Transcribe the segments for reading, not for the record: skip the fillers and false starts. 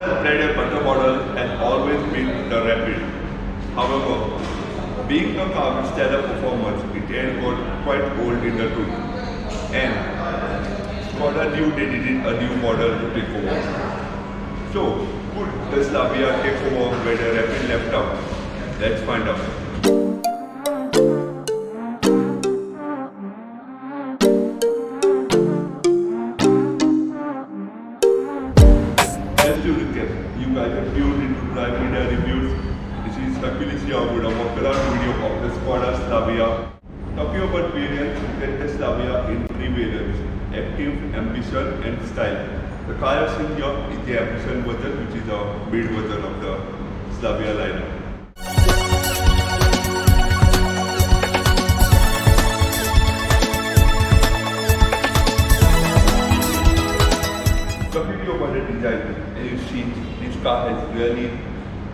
Played a better model and always been the Rapid. However, being a car with stellar performance, it had got quite old in the tooth. And Skoda knew they needed a new model to take over. So, could the Slavia take over where the Rapid left out? Let's find out. Just to recap, you guys are tuned into Prime Media Reviews. This is Achilles here with a walk-around video of the Skoda Slavia. Talking about variants, you get the Slavia in three variants: Active, Ambition and Style. The car I've seen here is the Ambition version, which is a mid version of the Slavia lineup. Talking about the design, and you see this car has really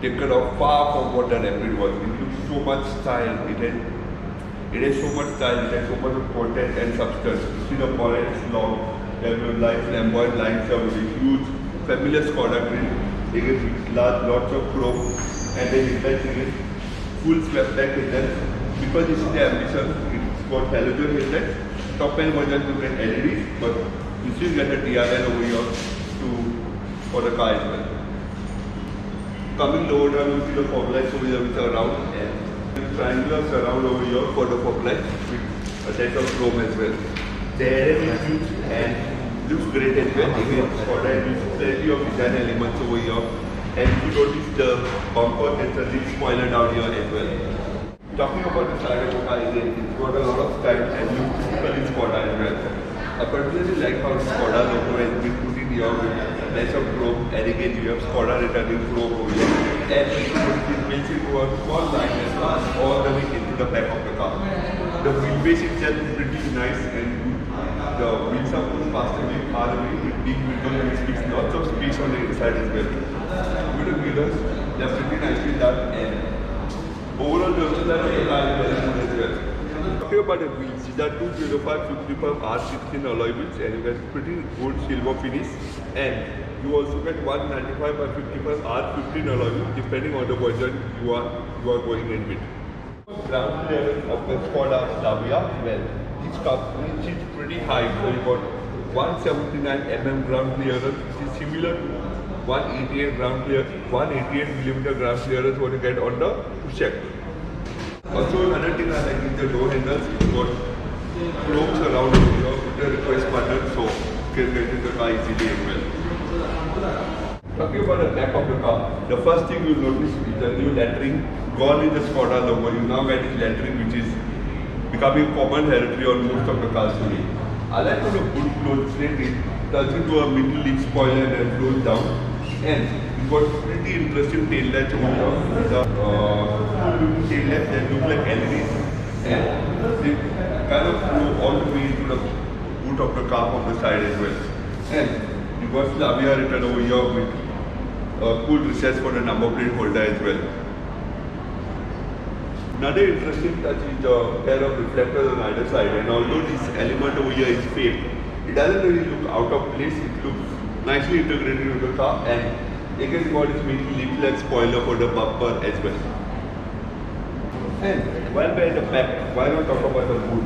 taken off far from what the Rapid was. It looks so much style, it has so much style, it has so much of content and substance. You see the bonnet is long, there are light flamboyant lines here with a huge familiar Skoda grill, again with lots of chrome, and then headlights again full swept back headlights. Because this is the Ambition, it's got halogen headlights. Top end version to get LEDs, but you still get a TRL over here for the car as well. Coming lower down, you see the fog lights over here which are round, and triangular surround over here for the fog lights with a set of chrome as well. The LM is huge and looks great as well. Again, Skoda has plenty of design elements over here, and if you notice the bumper, there's a big spoiler down here as well. Talking about the side of the car again, it's got a lot of style and looks typically Skoda as well. I particularly like how the Skoda logo has been put in here with less of chrome, and again you have Skoda returning chrome over here, and it makes it to a small line that runs all the way into the back of the car. The wheelbase itself is pretty nice, and the wheels are pushed faster far away with big windows, which gives lots of space on the inside as well. With the wheelers, they are pretty nicely done, and overall the design of the car is very good as well. Talking about the wheels, these are 205/55 R16 alloy wheels, and you get pretty good silver finish, and you also get 195/55 R15 alloy wheels depending on the version you are going in with. Ground clearance of the Skoda Slavia, well, this car is pretty high, so you got 179 mm ground clearance, which is similar to 188 mm ground clearance what you get on the push-up. Also, another thing I like is the door handles. It's got chrome around here with the request button, so you can get in the car easily as well. Talking about the back of the car, the first thing you'll notice is the new lettering gone in the Skoda logo. You now get this lettering which is becoming common hereditary on most of the cars today. I like how the hood closes straight in, turns into a middle leaf spoiler and then flows down. And you've got pretty interesting tail lights over here. The tail lights that look like LEDs, and they kind of flow all the way into the boot of the car from the side as well. And you've got Slavia written over here with a cool recess for the number plate holder as well. Another interesting touch is the pair of reflectors on either side, and although this element over here is fake, it doesn't really look out of place. It looks nicely integrated into the car, and again you got this mini leaflet spoiler for the bumper as well. And while we're at the back, why not talk about the boot?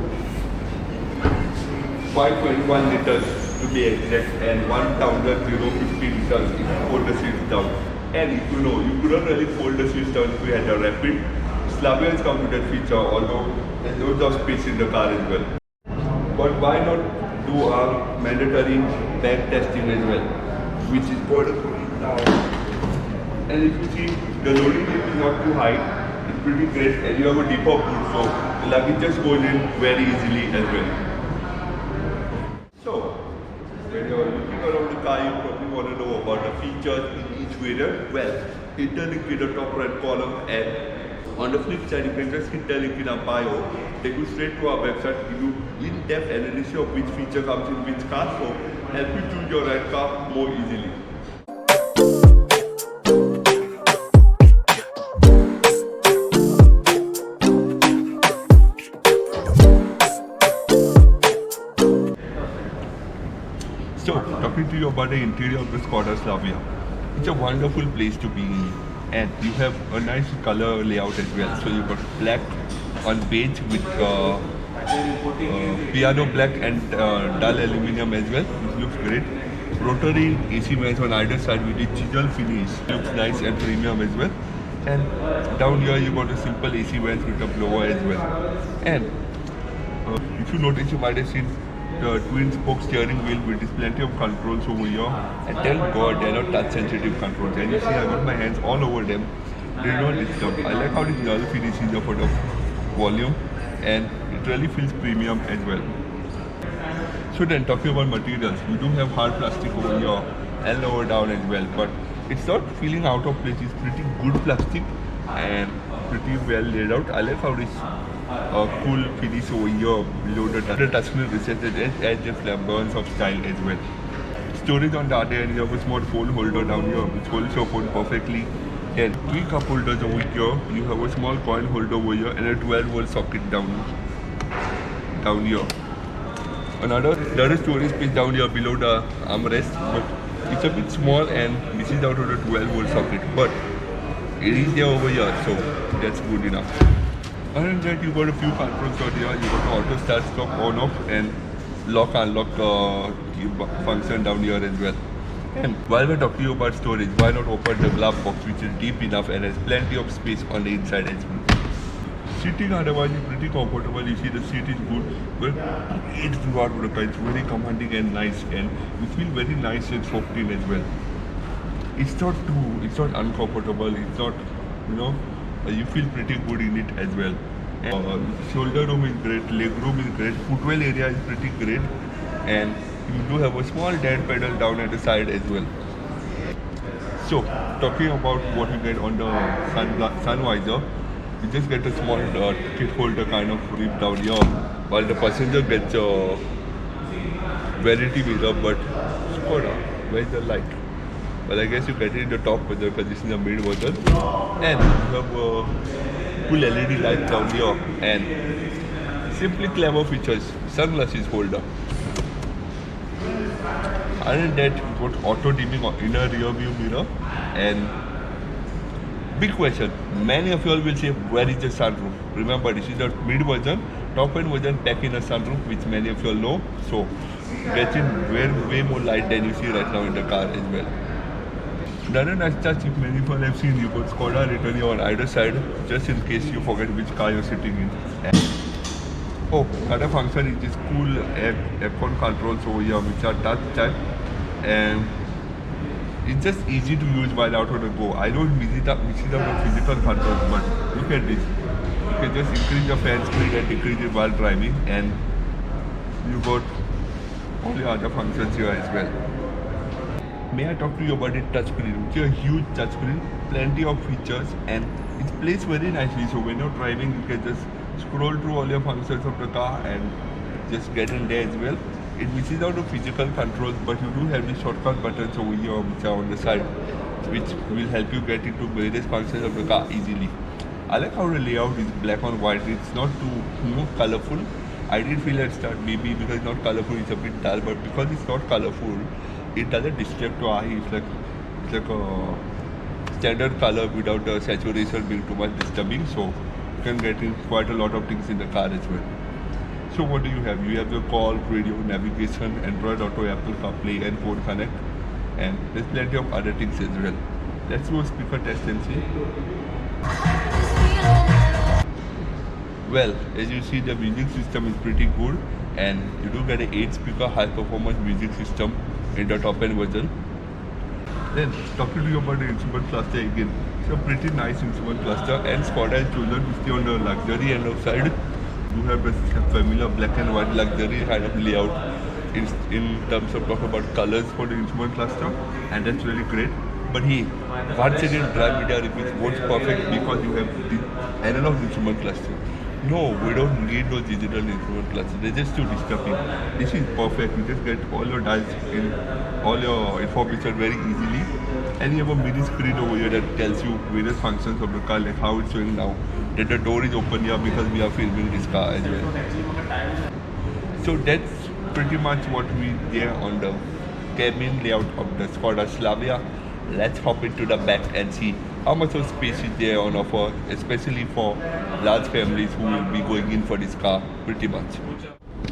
521 liters to be exact, and 1050 liters if you fold the seats down. And if you know, you couldn't really fold the seats down if you had a Rapid. Slavia has come with that feature, although there's loads of space in the car as well. But why not do our mandatory back testing as well, which is border now. And if you see, the loading is not too high, it's pretty great, and you have a deeper boot, so the luggage just goes in very easily as well. So, when you're looking around the car, you probably want to know about the features in each variant. Well, hit the link in the top right column, and on the flip side, you can just hit the link in our bio, take you straight to our website, give you in-depth analysis of which feature comes in which car, so help you choose your right car more easily. So, talking to you about the interior of the Skoda Slavia. It's a wonderful place to be in, and you have a nice color layout as well. So you've got black on beige with piano black and dull aluminium as well, which looks great. Rotary AC vents on either side with the chisel finish, looks nice and premium as well. And down here you got a simple AC vents with a blower as well. And if you notice, you might have seen the twin spoke steering wheel with this plenty of controls over here. And thank God they are not touch sensitive controls. And you see I got my hands all over them. They do not disturb. I like how this dull finish is for the volume, and it really feels premium as well. So then, talking about materials, we do have hard plastic over here and lower down as well, but it's not feeling out of place. It's pretty good plastic and pretty well laid out. I like how this cool finish over here below the touchscreen recessed edge and flamboyance of style as well. Storage on the other end, you have a small phone holder down here which holds your phone perfectly. And 3 cup holders over here, you have a small coin holder over here and a 12-volt socket down here. Another storage space down here below the armrest, but it's a bit small and this is out of the 12-volt socket, but it is there over here, so that's good enough. Other than that, you got a few controls out here. You got the auto start, stop, on off, and lock unlock function down here as well. And while we're talking about storage, why not open the glove box, which is deep enough and has plenty of space on the inside as well. Sitting otherwise is pretty comfortable. You see the seat is good, but it's very commanding and nice, and you feel very nice and soft in as well. It's not uncomfortable. It's not, you feel pretty good in it as well. And shoulder room is great, leg room is great, footwell area is pretty great, and you do have a small dead pedal down at the side as well. So, talking about what you get on the sun visor, you just get a small kit holder kind of rib down here, while the passenger gets a vanity mirror. But Skoda, where's the light? Well, I guess you get it in the top version because this is the mid version, and you have a full LED light down here, and simply clever features, sunglasses holder. Other than that, you got auto dimming inner rear view mirror. And big question, many of you all will say, where is the sunroof? Remember, this is the mid version, top end version pack in a sunroof, which many of you all know. So getting way more light than you see right now in the car as well. Another nice touch, if many of you all have seen, you got Skoda written here on either side, just in case you forget which car you're sitting in. Another function is this cool aircon controls over here, which are touch type, and it's just easy to use while out on the go. I don't visit out the physical controls, but look at this. You can just increase the fan speed and decrease it while driving, and you got all the other functions here as well. May I talk to you about the touchscreen? It's a huge touchscreen, plenty of features, and it's placed very nicely. So when you're driving, you can just scroll through all your functions of the car and just get in there as well. It misses out the physical controls, but you do have the shortcut buttons over here which are on the side, which will help you get into various functions of the car easily. I like how the layout is black on white. It's not too colorful. I did feel at start maybe because it's not colorful, it's a bit dull, but because it's not colorful, it doesn't distract your eye. It's like a standard color without the saturation being too much disturbing. So you can get in quite a lot of things in the car as well. So what do you have? You have the call, radio, navigation, Android Auto, Apple CarPlay, and Phone Connect, and there's plenty of other things as well. Let's do a speaker test and see. Well, as you see, the music system is pretty good, and you do get an 8-speaker high-performance music system in the top-end version. Then, talking to you about the instrument cluster again. It's a pretty nice instrument cluster, and Skoda has chosen to stay on the luxury end of side. You have this familiar black and white luxury kind of layout in terms of talk about colors for the instrument cluster, and that's really great. But once again, drive media repeats works perfect because you have the analog instrument cluster. No, we don't need those digital instrument clusters. They're just too disturbing. This is perfect. You just get all your dials in, all your information very easily, and you have a mini screen over here that tells you various functions of the car, like how it's showing now, that the door is open here because we are filming this car as well. So that's pretty much what we there on the cabin layout of the Skoda Slavia. let's hop into the back and see how much of space is there on offer, especially for large families who will be going in for this car pretty much.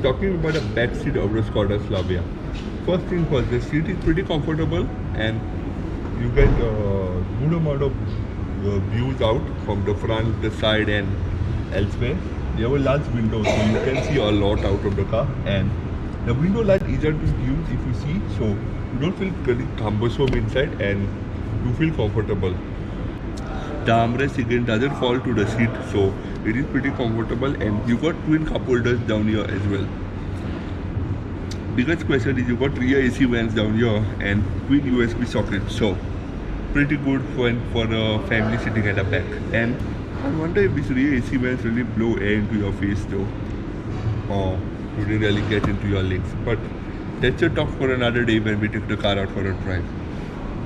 Talking about the back seat of the Skoda Slavia. First thing first, the seat is pretty comfortable and you get a good amount of views out from the front, the side and elsewhere. You have a large window so you can see a lot out of the car, and the window light is easier to use if you see, so you don't feel very cumbersome inside and you feel comfortable. The armrest again doesn't fall to the seat, so it is pretty comfortable, and you got twin cup holders down here as well. Biggest question is you got rear AC vents down here and twin USB sockets, so pretty good for a family sitting at the back. And I wonder if this rear AC vents really blow air into your face though, or would it really get into your legs? But that's a talk for another day when we take the car out for a drive.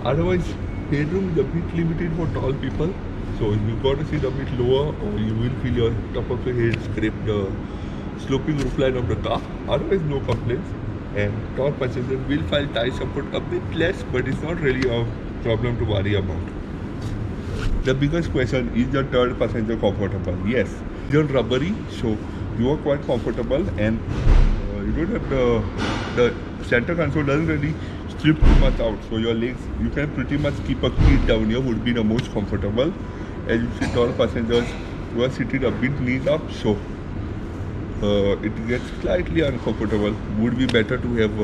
Otherwise, headroom is a bit limited for tall people, so you got to sit a bit lower or you will feel your top of your head scrape the sloping roofline of the car. Otherwise, no complaints. And tall passengers will find tire support a bit less, but it's not really a problem to worry about. The biggest question is the third passenger comfortable? Yes, it's rubbery, so you are quite comfortable, and you don't have the center console doesn't really strip too much out, so your legs, you can pretty much keep a kid down here, would be the most comfortable. As you see, tall passengers who are sitting a bit knees up, so it gets slightly uncomfortable. Would be better to have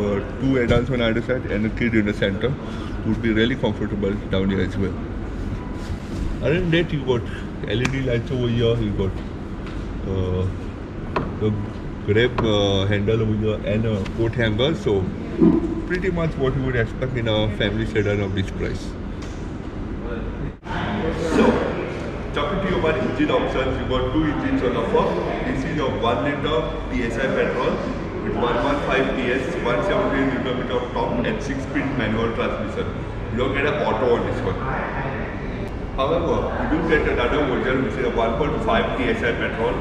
two adults on either side and a kid in the center. Would be really comfortable down here as well. Other than that, you got LED lights over here, you got the grab handle over here and a coat hanger, so pretty much what you would expect in a family sedan of this price. So, talking to you about engine options, you got two engines on offer. This is a 1 liter PSI petrol with 115 PS, 117 Nm of torque and 6-speed manual transmission. You don't get an auto on this one. However, you do get another version which is a 1.5 PSI petrol.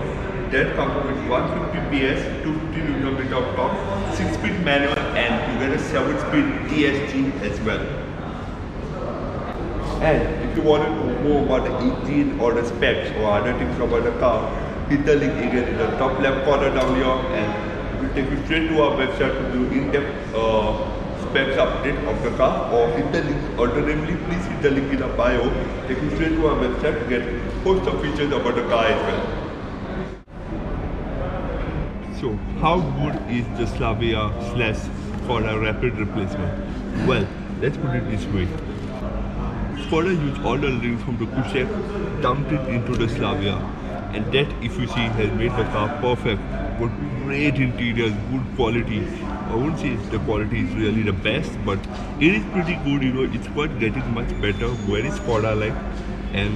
That comes with 150 PS, 250 Nm of torque, 6-speed manual, and you get a 7-speed ESG as well. And if you want to know more about the engine or the specs or other things about the car, hit the link again in the top left corner down here, and it will take you straight to our website to do in-depth specs update of the car, or hit the link. Alternatively, please hit the link in the bio, take you straight to our website to get host of features about the car as well. So, how good is the Slavia / for a rapid replacement? Well, let's put it this way. Skoda used all the learnings from the Kushek, dumped it into the Slavia, and that, if you see, has made the car perfect. Got great interiors, good quality. I wouldn't say the quality is really the best, but it is pretty good. You know, it's quite getting much better, very Skoda-like, and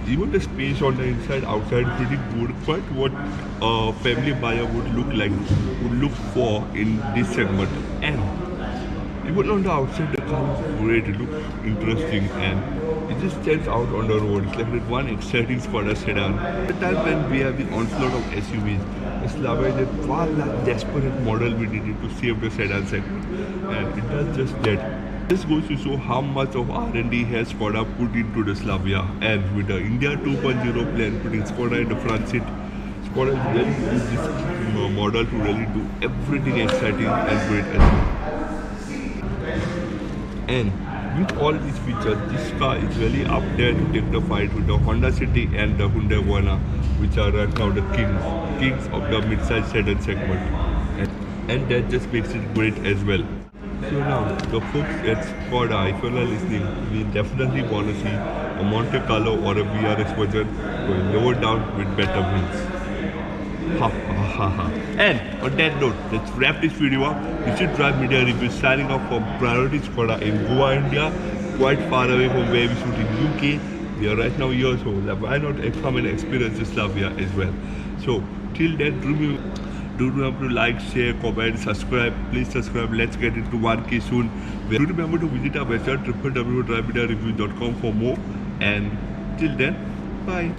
even the space on the inside, outside, pretty good. But what a family buyer would look for in this segment. And even on the outside, the car is great. It looks interesting and it just stands out on the road. It's like that one exciting Skoda sedan. At the time when we have the onslaught of SUVs, the Slavia is a far less desperate model we needed to save the sedan segment, and it does just that. This goes to show how much of R&D has Skoda put into the Slavia, and with the India 2.0 plan putting Skoda in the front seat, Skoda is really used this model to really do everything exciting and great as well. And with all these features, this car is really up there to take the fight with the Honda City and the Hyundai Verna, which are right now the kings of the mid-size sedan segment, and that just makes it great as well. So now, the folks at Skoda, if you're listening, we definitely want to see a Monte Carlo or a VRS version going lower down with better wheels. Ha ha ha ha. And on that note, let's wrap this video up. This is Drive Media Review signing off from Priority Skoda in Goa, India, quite far away from where we shoot in UK. We are right now here, so why not come and experience the Slavia as well. So till then, do remember to like, share, comment, subscribe. Please subscribe. Let's get into 1K soon. Do remember to visit our website www.drivemediareview.com for more. And till then, bye.